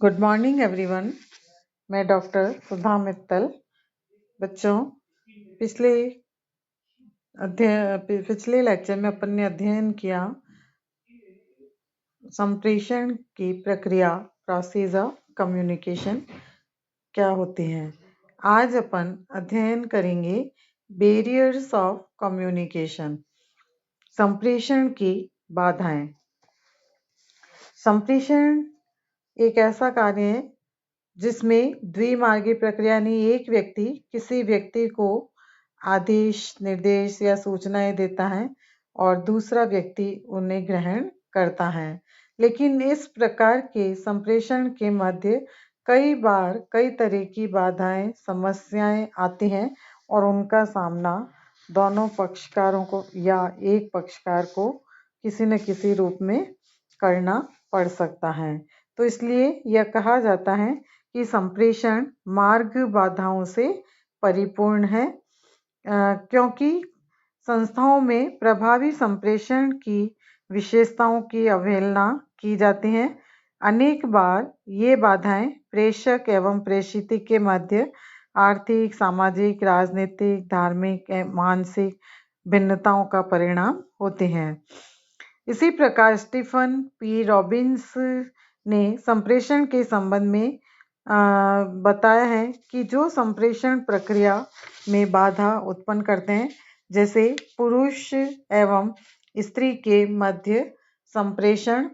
Good morning everyone. मैं doctor सुधा मित्तल। बच्चों, पिछले लेक्चर में अपन ने अध्ययन किया संप्रेषण की प्रक्रिया, प्रोसेस ऑफ कम्युनिकेशन क्या होती है। आज अपन अध्ययन करेंगे बैरियर्स ऑफ कम्युनिकेशन, संप्रेषण की बाधाएं। संप्रेषण एक ऐसा कार्य है जिसमें द्विमार्गी प्रक्रिया यानी एक व्यक्ति किसी व्यक्ति को आदेश, निर्देश या सूचनाएं देता है और दूसरा व्यक्ति उन्हें ग्रहण करता है। लेकिन इस प्रकार के संप्रेषण के मध्य कई बार कई तरह की बाधाएं, समस्याएं आती हैं और उनका सामना दोनों पक्षकारों को या एक पक्षकार को किसी न किसी रूप में करना पड़ सकता है। तो इसलिए यह कहा जाता है कि संप्रेषण मार्ग बाधाओं से परिपूर्ण है, क्योंकि संस्थाओं में प्रभावी संप्रेषण की विशेषताओं की अवहेलना की जाती है। अनेक बार ये बाधाएं प्रेषक एवं प्रेषित के मध्य आर्थिक, सामाजिक, राजनीतिक, धार्मिक एवं मानसिक भिन्नताओं का परिणाम होते हैं। इसी प्रकार स्टीफन पी रॉबिन्स ने संप्रेषण के संबंध में बताया है कि जो संप्रेषण प्रक्रिया में बाधा उत्पन्न करते हैं, जैसे पुरुष एवं स्त्री के मध्य संप्रेषण,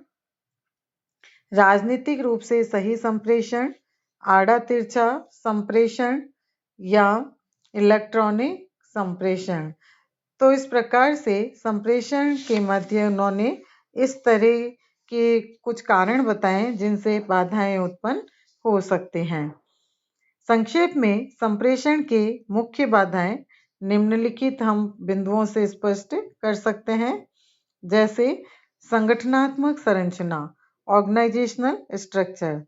राजनीतिक रूप से सही संप्रेषण, आड़ा तिरछा संप्रेषण या इलेक्ट्रॉनिक संप्रेषण। तो इस प्रकार से संप्रेषण के मध्य उन्होंने इस तरह के कुछ कारण बताए जिनसे बाधाएं उत्पन्न हो सकते हैं। संक्षेप में संप्रेषण के मुख्य बाधाएं निम्नलिखित हम बिंदुओं से स्पष्ट कर सकते हैं। जैसे संगठनात्मक संरचना, ऑर्गेनाइजेशनल स्ट्रक्चर।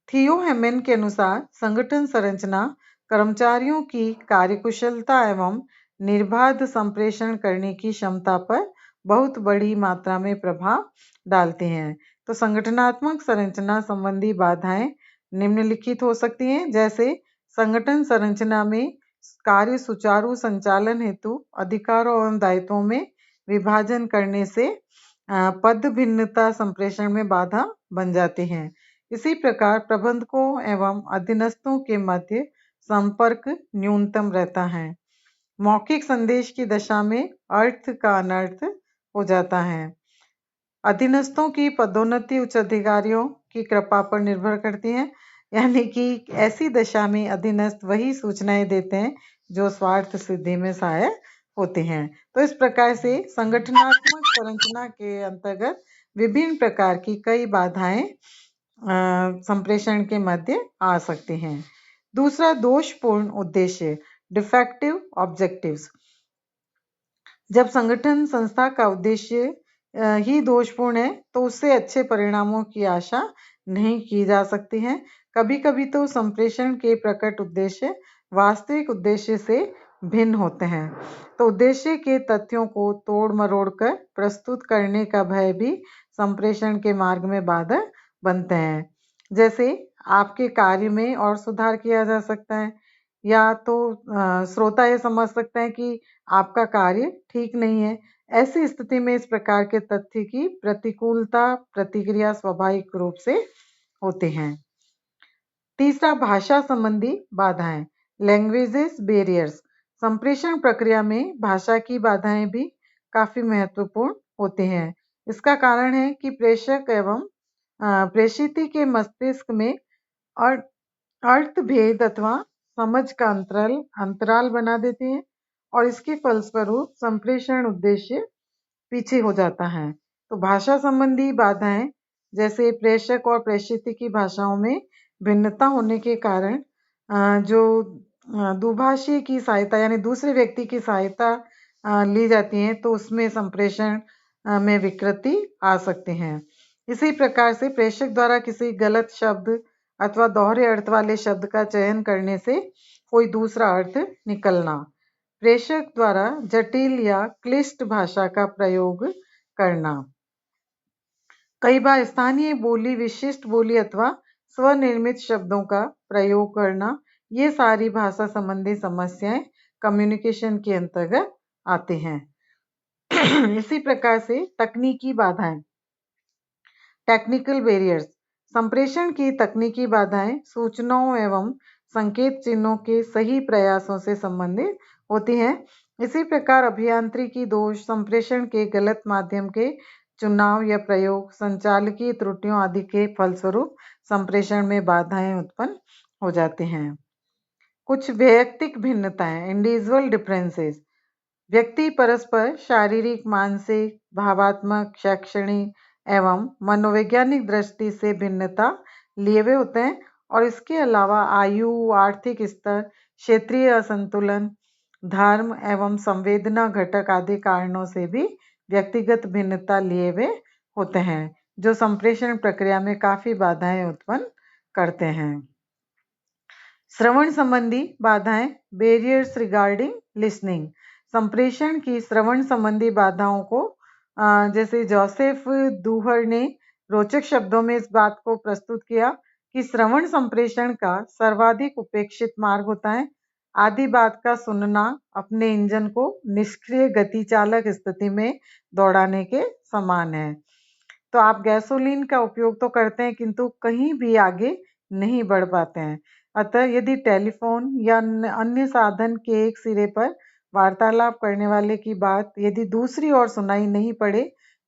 थियो हेमन के अनुसार संगठन संरचना कर्मचारियों की कार्यकुशलता एवं निर्बाध संप्रेषण करने की क्षमता पर बहुत बड़ी मात्रा में प्रभाव डालते हैं। तो संगठनात्मक संरचना संबंधी बाधाएं निम्नलिखित हो सकती हैं। जैसे संगठन संरचना में कार्य सुचारू संचालन हेतु अधिकारों एवं दायित्वों में विभाजन करने से पद भिन्नता संप्रेषण में बाधा बन जाती हैं। इसी प्रकार प्रबंधकों एवं अधीनस्थों के मध्य संपर्क न्यूनतम रहता है। मौखिक संदेश की दशा में अर्थ का अनर्थ हो जाता है। अधीनस्थों की पदोन्नति उच्च अधिकारियों की कृपा पर निर्भर करती है, यानी कि ऐसी दशा में अधीनस्थ वही सूचनाएं देते हैं जो स्वार्थ सिद्धि में सहायक होते हैं। तो इस प्रकार से संगठनात्मक संरचना के अंतर्गत विभिन्न प्रकार की कई बाधाएं संप्रेषण के मध्य आ सकती हैं। दूसरा, दोषपूर्ण उद्देश्य, डिफेक्टिव ऑब्जेक्टिव्स। जब संगठन संस्था का उद्देश्य ही दोषपूर्ण है तो उससे अच्छे परिणामों की आशा नहीं की जा सकती है। कभी कभी तो संप्रेषण के प्रकट उद्देश्य वास्तविक उद्देश्य से भिन्न होते हैं। तो उद्देश्य के तथ्यों को तोड़ मरोड़ कर प्रस्तुत करने का भय भी संप्रेषण के मार्ग में बाधक बनते हैं। जैसे आपके कार्य में और सुधार किया जा सकता है, या तो श्रोता ये समझ सकते हैं कि आपका कार्य ठीक नहीं है। ऐसी स्थिति में इस प्रकार के तथ्य की प्रतिकूलता प्रतिक्रिया स्वाभाविक रूप से होते हैं। तीसरा, भाषा संबंधी बाधाएं, लैंग्वेजेस बैरियर्स। संप्रेषण प्रक्रिया में भाषा की बाधाएं भी काफी महत्वपूर्ण होते हैं। इसका कारण है कि प्रेषक एवं प्रेषित के मस्तिष्क में अर्थ भेद अथवा समझ का अंतराल बना देते हैं और इसके फलस्वरूप संप्रेषण उद्देश्य पीछे हो जाता है। तो भाषा संबंधी बाधाएं, जैसे प्रेषक और प्रेषित की भाषाओं में भिन्नता होने के कारण जो दुभाषी की सहायता यानी दूसरे व्यक्ति की सहायता ली जाती है तो उसमें संप्रेषण में विकृति आ सकते हैं। इसी प्रकार से प्रेषक द्वारा किसी गलत शब्द अथवा दोहरे अर्थ वाले शब्द का चयन करने से कोई दूसरा अर्थ निकलना, प्रेषक द्वारा जटिल या क्लिष्ट भाषा का प्रयोग करना, कई बार स्थानीय बोली, विशिष्ट बोली अथवा स्वनिर्मित शब्दों का प्रयोग करना, ये सारी भाषा संबंधी समस्याएं कम्युनिकेशन के अंतर्गत आते हैं। इसी प्रकार से तकनीकी बाधाएं, टेक्निकल बैरियर्स, संप्रेषण की तकनीकी बाधाएं सूचनाओं एवं संकेत चिन्हों के सही प्रयासों से संबंधित होती हैं। इसी प्रकार अभियांत्रिकी दोष, संप्रेषण के गलत माध्यम के चुनाव या प्रयोग, संचालकीय त्रुटियों आदि के फलस्वरूप संप्रेषण में बाधाएं उत्पन्न हो जाती हैं। कुछ वैयक्तिक भिन्नताएं, इंडिविजुअल डिफरेंसेस, व्यक्ति परस्पर शारीरिक, मानसिक, भावात्मक, शैक्षणिक एवं मनोवैज्ञानिक दृष्टि से भिन्नता लिए हुए होते हैं और इसके अलावा आयु, आर्थिक स्तर, क्षेत्रीय असंतुलन, धर्म एवं संवेदना घटक आदि कारणों से भी व्यक्तिगत भिन्नता लिए हुए होते हैं, जो संप्रेषण प्रक्रिया में काफी बाधाएं उत्पन्न करते हैं। श्रवण संबंधी बाधाएं, बैरियर्स रिगार्डिंग लिसनिंग, संप्रेषण की श्रवण संबंधी बाधाओं को जैसे जोसेफ दूहर ने रोचक शब्दों में इस बात को प्रस्तुत किया कि श्रवण संप्रेषण का सर्वाधिक उपेक्षित मार्ग होता है। आधी बात का सुनना अपने इंजन को निष्क्रिय गति चालक स्थिति में दौड़ाने के समान है। तो आप गैसोलीन का उपयोग तो करते हैं किंतु कहीं भी आगे नहीं बढ़ पाते हैं। अतः यदि टेलीफोन या अन्य साधन के एक सिरे पर वार्तालाप करने वाले की बात यदि दूसरी ओर सुनाई नहीं पड़े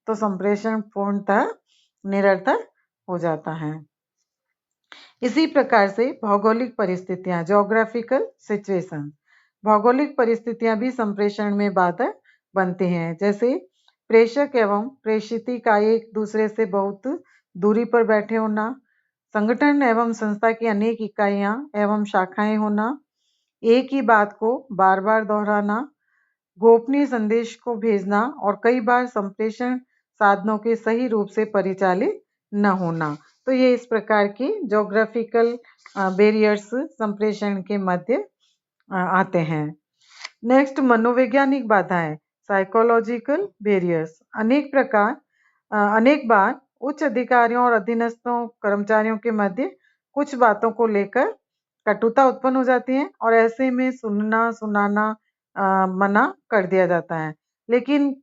तो संप्रेषण पूर्णतः निरर्थक हो जाता है। इसी प्रकार से भौगोलिक परिस्थितियां, ज्योग्राफिकल सिचुएशन, भौगोलिक परिस्थितियां भी संप्रेषण में बाधक बनती हैं। जैसे प्रेषक एवं प्रेषिती का एक दूसरे से बहुत दूरी पर बैठे होना, संगठन एवं संस्था की अनेक इकाइयां एवं शाखाएं होना, एक ही बात को बार बार दोहराना, गोपनीय संदेश को भेजना और कई बार संप्रेषण साधनों के सही रूप से परिचालित न होना। तो ये इस प्रकार की ज्योग्राफिकल बैरियर्स संप्रेषण के मध्य आते हैं। नेक्स्ट, मनोवैज्ञानिक बाधाएं, साइकोलॉजिकल बैरियर्स, अनेक बार उच्च अधिकारियों और अधीनस्थों कर्मचारियों के मध्य कुछ बातों को लेकर कटुता उत्पन्न हो जाती है और ऐसे में सुनाना मना कर दिया जाता है। लेकिन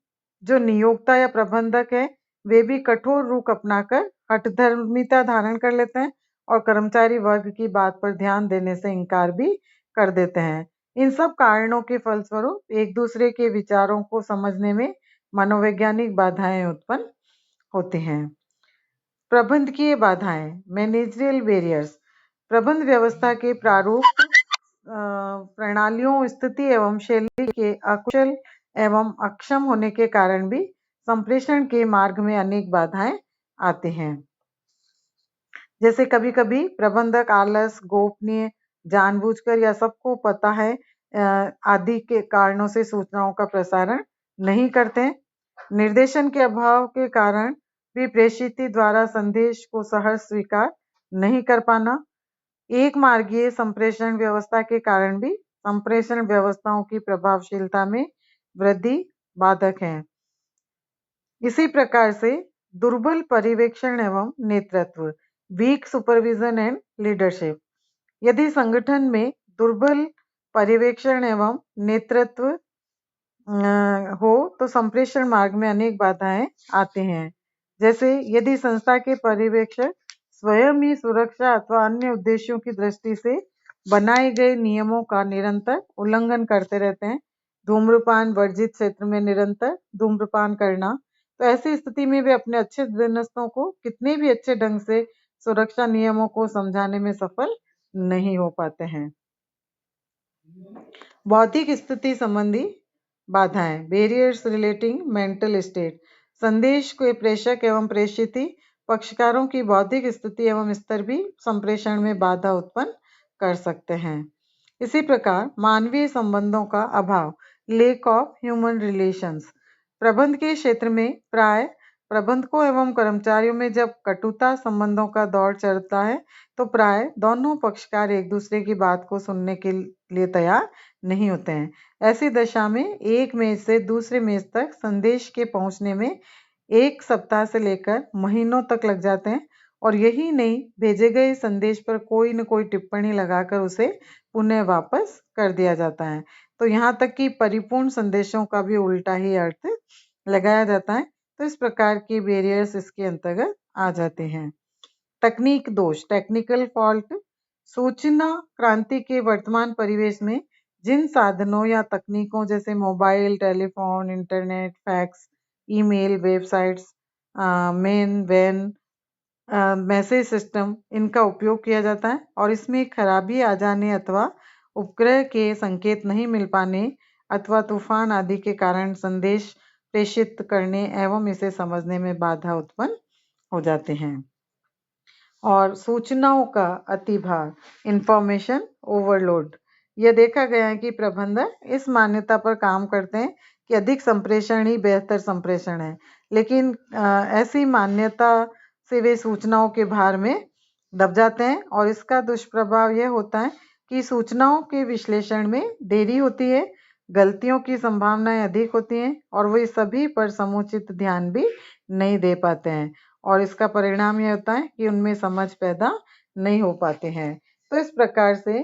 जो नियोक्ता या प्रबंधक है वे भी कठोर रुख अपनाकर हठधर्मिता धारण कर लेते हैं और कर्मचारी वर्ग की बात पर ध्यान देने से इनकार भी कर देते हैं। इन सब कारणों के फलस्वरूप एक दूसरे के विचारों को समझने में मनोवैज्ञानिक बाधाएं उत्पन्न होती हैं। प्रबंधकीय बाधाएं, मैनेजरियल बैरियर्स, प्रबंध व्यवस्था के प्रारूप, प्रणालियों, स्थिति एवं शैली के अकुशल एवं अक्षम होने के कारण भी संप्रेषण के मार्ग में अनेक बाधाएं आती हैं। जैसे कभी कभी प्रबंधक आलस, गोपनीय, जानबूझकर या सबको पता है आदि के कारणों से सूचनाओं का प्रसारण नहीं करते। निर्देशन के अभाव के कारण भी प्रेषिती द्वारा संदेश को सहज स्वीकार नहीं कर पाना, एक मार्गीय संप्रेषण व्यवस्था के कारण भी संप्रेषण व्यवस्थाओं की प्रभावशीलता में वृद्धि बाधक है। इसी प्रकार से दुर्बल पर्यवेक्षण एवं नेतृत्व, वीक सुपरविजन एंड लीडरशिप, यदि संगठन में दुर्बल पर्यवेक्षण एवं नेतृत्व हो तो संप्रेषण मार्ग में अनेक बाधाएं आते हैं। जैसे यदि संस्था के पर्यवेक्षक स्वयं ही सुरक्षा अथवा अन्य उद्देश्यों की दृष्टि से बनाए गए नियमों का निरंतर उल्लंघन करते रहते हैं, धूम्रपान वर्जित क्षेत्र में निरंतर धूम्रपान करना, तो ऐसी स्थिति में वे अपने अच्छे अधीनस्थों को कितने भी अच्छे ढंग से सुरक्षा नियमों को समझाने में सफल नहीं हो पाते हैं। बौद्धिक स्थिति संबंधी बाधाएं, बैरियर्स रिलेटिंग मेंटल स्टेट, संदेश के प्रेषक एवं प्रेषिती पक्षकारों की बौद्धिक स्थिति एवं स्तर भी संप्रेषण में बाधा उत्पन्न कर सकते हैं। इसी प्रकार मानवीय संबंधों का अभाव, लेक ऑफ ह्यूमन रिलेशंस, प्रबंध के क्षेत्र में प्राय प्रबंधकों एवं कर्मचारियों में जब कटुता संबंधों का दौर चलता है तो प्राय दोनों पक्षकार एक दूसरे की बात को सुनने के लिए तैयार नहीं होते हैं। ऐसी दशा में एक मेज से दूसरे मेज तक संदेश के पहुंचने में 1 सप्ताह से लेकर महीनों तक लग जाते हैं और यही नहीं, भेजे गए संदेश पर कोई न कोई टिप्पणी लगाकर उसे पुनः वापस कर दिया जाता है। तो यहाँ तक कि परिपूर्ण संदेशों का भी उल्टा ही अर्थ लगाया जाता है। तो इस प्रकार के बैरियर्स इसके अंतर्गत आ जाते हैं। तकनीक दोष, टेक्निकल फॉल्ट, सूचना क्रांति के वर्तमान परिवेश में जिन साधनों या तकनीकों जैसे mobile, telephone, internet, fax, email, websites, मेन, वैन, मैसेज सिस्टम, इनका उपयोग किया जाता है और इसमें खराबी आ जाने अथवा उपग्रह के संकेत नहीं मिल पाने अथवा तूफान आदि के कारण संदेश प्रेषित करने एवं इसे समझने में बाधा उत्पन्न हो जाते हैं। और सूचनाओं का अतिभार, इंफॉर्मेशन ओवरलोड, यह देखा गया है कि प्रबंधक इस मान्यता पर काम करते हैं कि अधिक संप्रेषण ही बेहतर संप्रेषण है, लेकिन ऐसी मान्यता से वे सूचनाओं के भार में दब जाते हैं और इसका दुष्प्रभाव यह होता है कि सूचनाओं के विश्लेषण में देरी होती है, गलतियों की संभावनाएं अधिक होती हैं और वे सभी पर समुचित ध्यान भी नहीं दे पाते हैं और इसका परिणाम यह होता है कि उनमें समझ पैदा नहीं हो पाते हैं। तो इस प्रकार से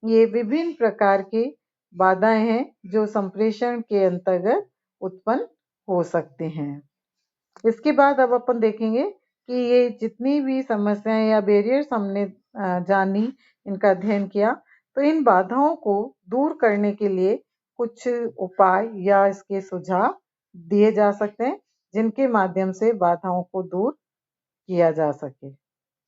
ये विभिन्न प्रकार की बाधाएं हैं जो संप्रेषण के अंतर्गत उत्पन्न हो सकते हैं। इसके बाद अब अपन देखेंगे कि ये जितनी भी समस्याएं या बैरियर्स हमने जानी, इनका अध्ययन किया, तो इन बाधाओं को दूर करने के लिए कुछ उपाय या इसके सुझाव दिए जा सकते हैं जिनके माध्यम से बाधाओं को दूर किया जा सके।